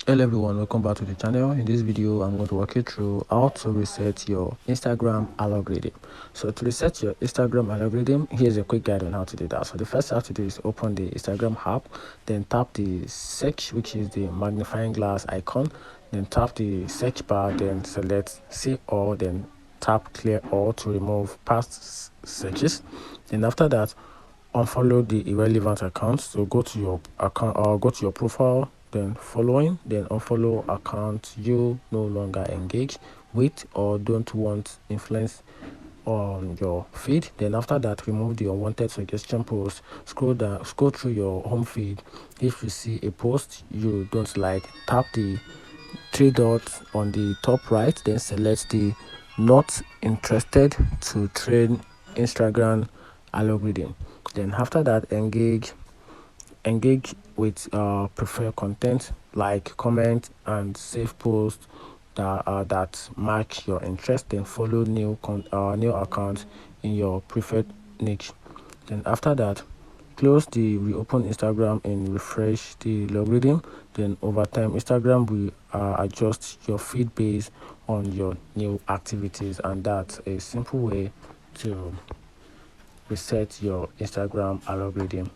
Hello everyone, welcome back to the channel. In this video I'm going to walk you through how to reset your Instagram algorithm. So to reset your Instagram algorithm, here's a quick guide on how to do that. So the first thing you have to do is open the Instagram app, then tap the search, which is the magnifying glass icon, then tap the search bar, then select see all, then tap clear all to remove past searches. Then after that, unfollow the irrelevant accounts. So go to your account or go to your profile, then following, then unfollow accounts you no longer engage with or don't want influence on your feed. Then after that, remove the unwanted suggestion post. Scroll through your home feed. If you see a post you don't like, tap the three dots on the top right, then select the not interested to train Instagram algorithm. Then after that, engage with preferred content, like comment and save posts that match your interest. Then follow new accounts in your preferred niche. Then after that, close the reopen Instagram and refresh the algorithm. Then over time, Instagram will adjust your feed based on your new activities, and that's a simple way to reset your Instagram algorithm.